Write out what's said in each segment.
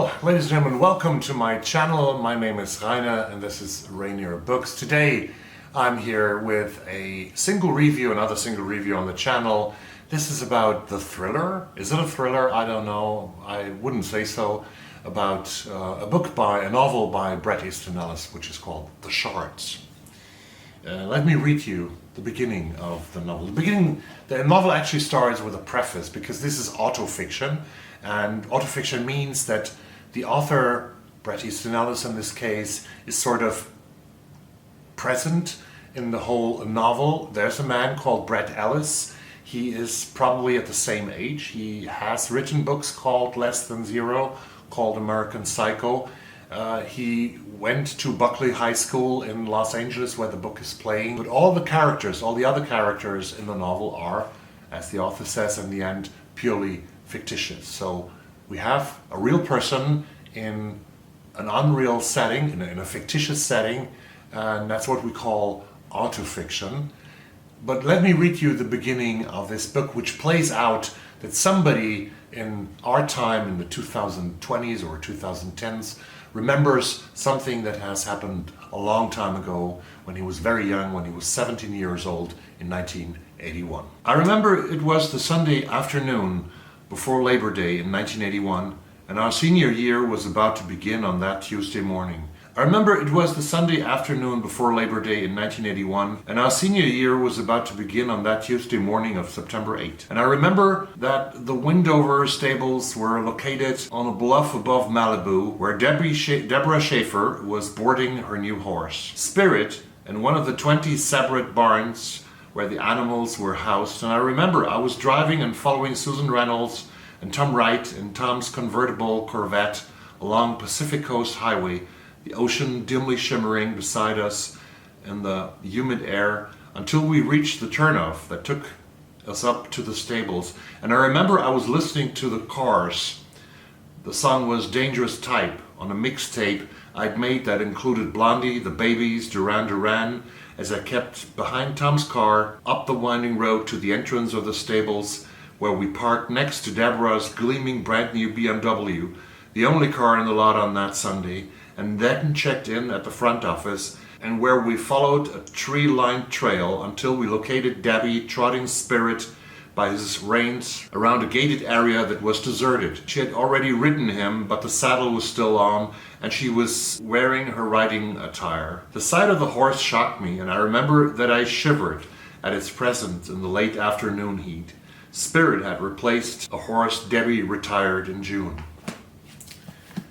Well, ladies and gentlemen, welcome to my channel. My name is Rainer and this is Rainier Books. Today I'm here with a single review, another single review on the channel. This is about the thriller. Is it a thriller? I don't know. I wouldn't say so. About a novel by Bret Easton Ellis, which is called The Shards. Let me read you the beginning of the novel. The novel actually starts with a preface because this is autofiction, and autofiction means that the author, Bret Easton Ellis in this case, is sort of present in the whole novel. There's a man called Bret Ellis. He is probably at the same age. He has written books called Less Than Zero, called American Psycho. He went to Buckley High School in Los Angeles where the book is playing. But all the other characters in the novel are, as the author says in the end, purely fictitious. So we have a real person in an unreal setting, in a fictitious setting, and that's what we call autofiction. But let me read you the beginning of this book, which plays out that somebody in our time, in the 2020s or 2010s, remembers something that has happened a long time ago when he was very young, when he was 17 years old in 1981. I remember it was the Sunday afternoon before Labor Day in 1981, and our senior year was about to begin on that Tuesday morning. I remember it was the Sunday afternoon before Labor Day in 1981, and our senior year was about to begin on that Tuesday morning of September 8. And I remember that the Windover stables were located on a bluff above Malibu, where Deborah Schaefer was boarding her new horse, Spirit, in one of the 20 separate barns where the animals were housed. And I remember I was driving and following Susan Reynolds and Tom Wright in Tom's convertible Corvette along Pacific Coast Highway, the ocean dimly shimmering beside us in the humid air, until we reached the turnoff that took us up to the stables. And I remember I was listening to the Cars. The song was Dangerous Type on a mixtape I'd made that included Blondie, the Babies, Duran Duran, as I kept behind Tom's car up the winding road to the entrance of the stables, where we parked next to Deborah's gleaming brand new BMW, the only car in the lot on that Sunday, and then checked in at the front office, and where we followed a tree-lined trail until we located Debbie trotting Spirit by his reins around a gated area that was deserted. She had already ridden him, but the saddle was still on, and she was wearing her riding attire. The sight of the horse shocked me, and I remember that I shivered at its presence in the late afternoon heat. Spirit had replaced a horse Debbie retired in June.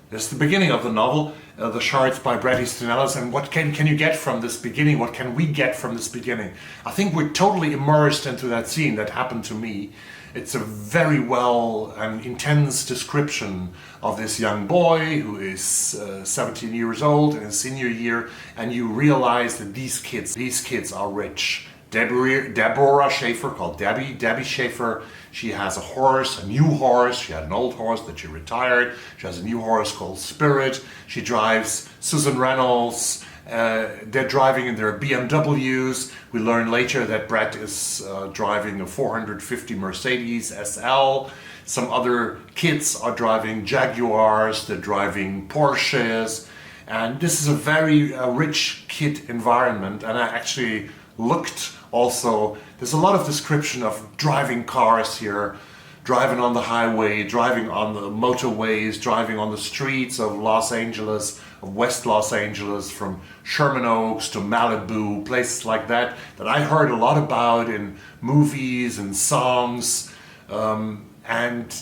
This is the beginning of the novel, The Shards by Bret Easton Ellis. And what can you get from this beginning? What can we get from this beginning? I think we're totally immersed into that scene that happened to me. It's a very well and intense description of this young boy who is 17 years old in his senior year, and you realize that these kids are rich. Deborah Schaefer, called Debbie Schaefer, she has a horse, a new horse. She had an old horse that she retired. She has a new horse called Spirit. She drives Susan Reynolds. They're driving in their BMWs. We learn later that Bret is driving a 450 Mercedes SL. Some other kids are driving Jaguars. They're driving Porsches. And this is a very rich kid environment. And I actually looked also, there's a lot of description of driving cars here, driving on the highway, driving on the motorways, driving on the streets of Los Angeles, of West Los Angeles, from Sherman Oaks to Malibu, places like that I heard a lot about in movies and songs. And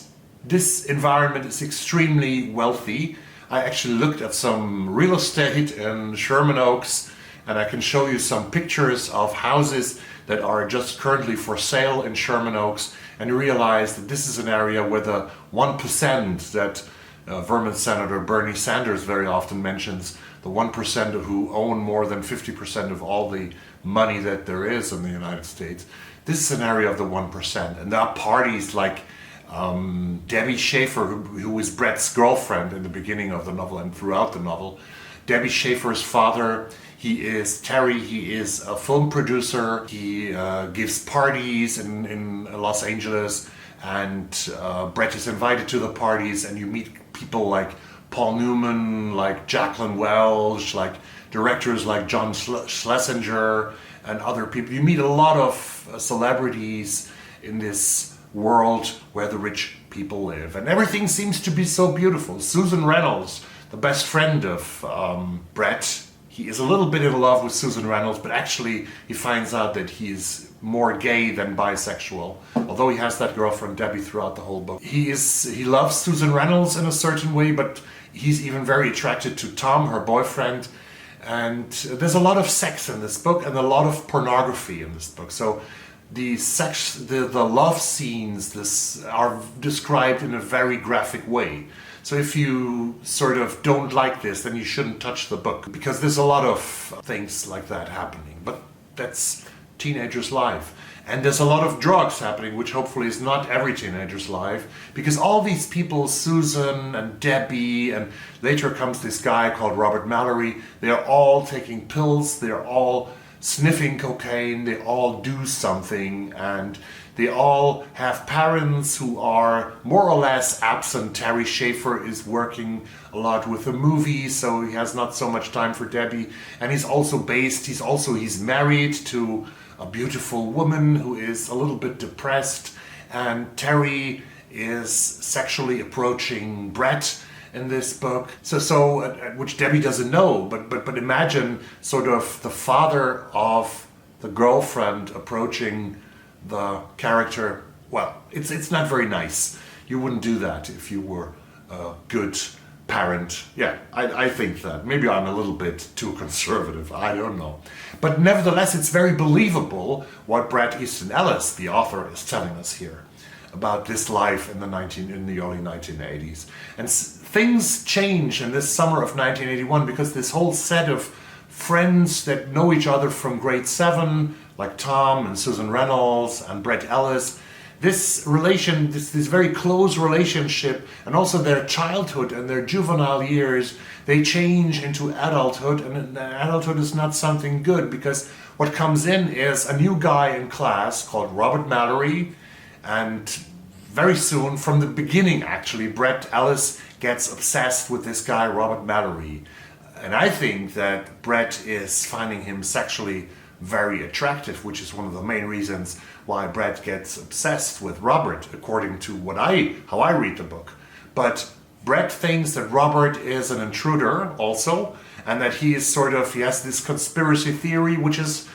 this environment is extremely wealthy. I actually looked at some real estate in Sherman Oaks, and I can show you some pictures of houses that are just currently for sale in Sherman Oaks, and you realize that this is an area where the 1% that Vermont Senator Bernie Sanders very often mentions, the 1% who own more than 50% of all the money that there is in the United States. This is an area of the 1%, and there are parties like Debbie Schaefer, who is Bret's girlfriend in the beginning of the novel and throughout the novel. Debbie Schaefer's father, he is a film producer. He gives parties in Los Angeles, and Bret is invited to the parties, and you meet people like Paul Newman, like Jacqueline Welch, like directors like John Schlesinger and other people. You meet a lot of celebrities in this world where the rich people live, and everything seems to be so beautiful. Susan Reynolds, the best friend of Bret, he is a little bit in love with Susan Reynolds, but actually he finds out that he's more gay than bisexual, although he has that girlfriend Debbie throughout the whole book. He loves Susan Reynolds in a certain way, but he's even very attracted to Tom, her boyfriend. And there's a lot of sex in this book and a lot of pornography in this book. So the love scenes are described in a very graphic way. So if you sort of don't like this, then you shouldn't touch the book, because there's a lot of things like that happening. But that's teenager's life. And there's a lot of drugs happening, which hopefully is not every teenager's life, because all these people, Susan and Debbie, and later comes this guy called Robert Mallory, they are all taking pills, they're all sniffing cocaine, they all do something, and they all have parents who are more or less absent. Terry Schaefer is working a lot with the movies, so he has not so much time for Debbie. And he's married to a beautiful woman who is a little bit depressed. And Terry is sexually approaching Bret in this book, which Debbie doesn't know. But imagine sort of the father of the girlfriend approaching the character. Well, it's not very nice. You wouldn't do that if you were a good parent. Yeah, I think that. Maybe I'm a little bit too conservative, I don't know. But nevertheless, it's very believable what Bret Easton Ellis, the author, is telling us here about this life in the early 1980s. And things change in this summer of 1981, because this whole set of friends that know each other from grade 7, like Tom and Susan Reynolds and Bret Ellis, this very close relationship, and also their childhood and their juvenile years, they change into adulthood, and adulthood is not something good, because what comes in is a new guy in class called Robert Mallory, and very soon, from the beginning actually, Bret Ellis gets obsessed with this guy Robert Mallory. And I think that Bret is finding him sexually very attractive, which is one of the main reasons why Bret gets obsessed with Robert, according to how I read the book. But Bret thinks that Robert is an intruder also, and that he has this conspiracy theory, which is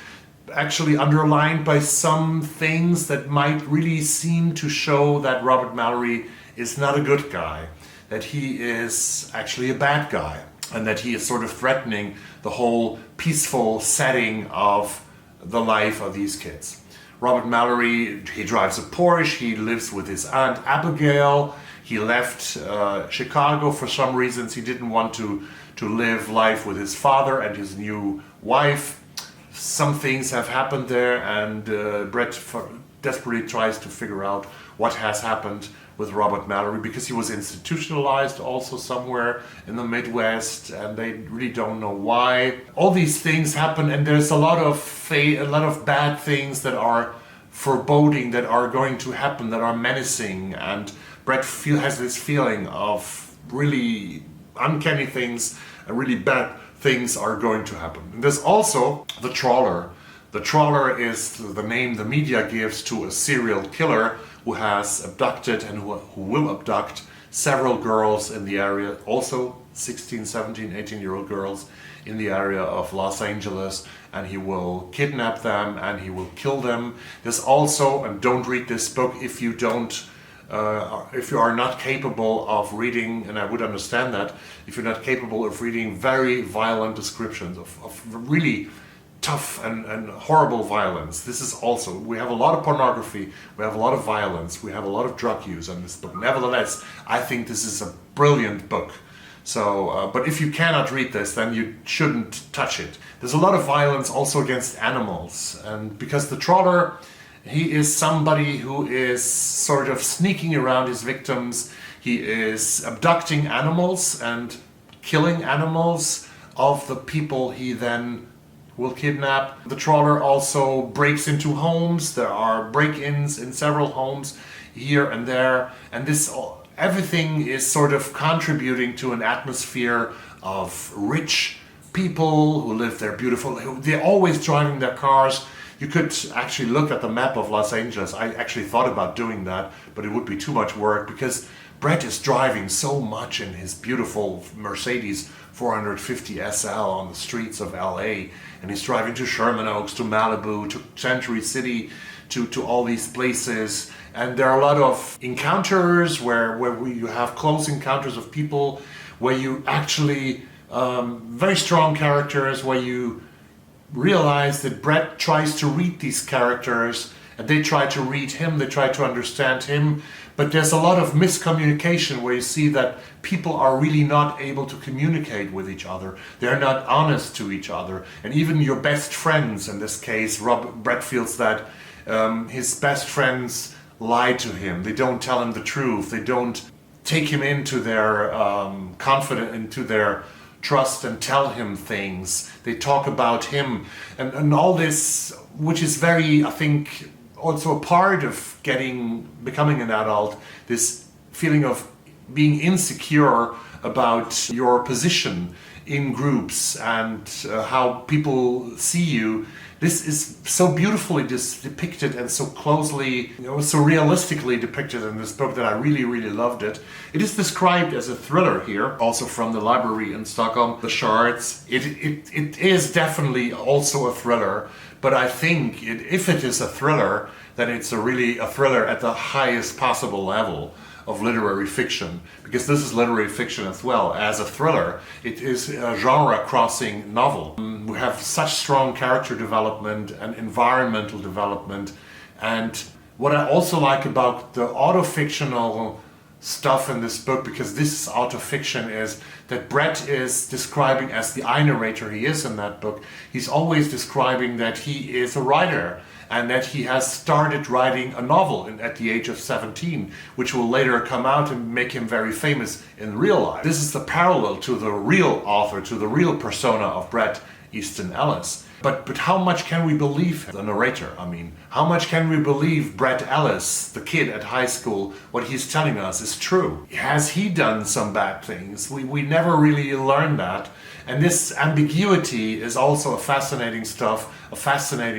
actually underlined by some things that might really seem to show that Robert Mallory is not a good guy, that he is actually a bad guy, and that he is sort of threatening the whole peaceful setting of the life of these kids. Robert Mallory, he drives a Porsche, he lives with his aunt Abigail, he left Chicago for some reasons. He didn't want to live life with his father and his new wife. Some things have happened there, and Bret desperately tries to figure out what has happened with Robert Mallory, because he was institutionalized also somewhere in the Midwest, and they really don't know why. All these things happen, and there's a lot of bad things that are foreboding, that are going to happen, that are menacing, and Bret has this feeling of really uncanny things and really bad things are going to happen. And there's also the Trawler. The Trawler is the name the media gives to a serial killer who has abducted and who will abduct several girls in the area, also 16, 17, 18-year-old girls in the area of Los Angeles, and he will kidnap them and he will kill them. There's also, and don't read this book if you are not capable of reading, and I would understand that, if you're not capable of reading very violent descriptions of really tough and horrible violence. This is also, we have a lot of pornography, we have a lot of violence, we have a lot of drug use in this book. Nevertheless, I think this is a brilliant book. So, but if you cannot read this, then you shouldn't touch it. There's a lot of violence also against animals, and because the Trawler, he is somebody who is sort of sneaking around his victims. He is abducting animals and killing animals of the people he then will kidnap. The Trawler also breaks into homes. There are break-ins in several homes here and there. And this everything is sort of contributing to an atmosphere of rich people who live there they're always driving their cars. You could actually look at the map of Los Angeles. I actually thought about doing that, but it would be too much work because Bret is driving so much in his beautiful Mercedes 450 SL on the streets of LA, and he's driving to Sherman Oaks, to Malibu, to Century City, to all these places. And there are a lot of encounters where you have close encounters of people, where you actually, very strong characters, where you realize that Bret tries to read these characters and they try to read him, they try to understand him, but there's a lot of miscommunication where you see that people are really not able to communicate with each other. They're not honest to each other. And even your best friends, in this case, Bret feels that his best friends lie to him. They don't tell him the truth. They don't take him into their confidence, into their trust and tell him things. They talk about him and all this, which is very, I think, also a part of becoming an adult, this feeling of being insecure about your position in groups and how people see you. This is so beautifully depicted and so closely, so realistically depicted in this book that I really, really loved it. It is described as a thriller here, also from the library in Stockholm, the Shards. It is definitely also a thriller, but I think if it is a thriller, then it's really a thriller at the highest possible level of literary fiction, because this is literary fiction as well as a thriller. It is a genre-crossing novel. We have such strong character development and environmental development, and what I also like about the autofictional stuff in this book, because this is autofiction, is that Bret is describing, as the narrator he is in that book, he's always describing that he is a writer, and that he has started writing a novel at the age of 17, which will later come out and make him very famous in real life. This is the parallel to the real author, to the real persona of Bret Easton Ellis. But how much can we believe the narrator? I mean, how much can we believe Bret Ellis, the kid at high school, what he's telling us is true? Has he done some bad things? We never really learn that. And this ambiguity is also a fascinating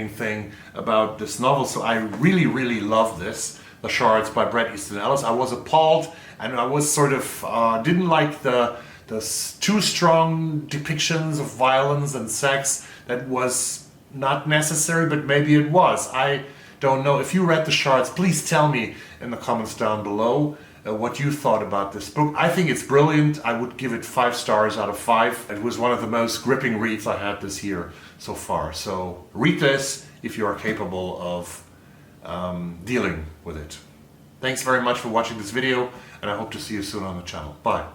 thing about this novel. So I really, really love this, The Shards by Bret Easton Ellis. I was appalled, and I was sort of, didn't like the too strong depictions of violence and sex. That was not necessary, but maybe it was. I don't know. If you read The Shards, please tell me in the comments down below what you thought about this book. I think it's brilliant. I would give it 5 stars out of 5. It was one of the most gripping reads I had this year so far. So read this if you are capable of dealing with it. Thanks very much for watching this video, and I hope to see you soon on the channel. Bye.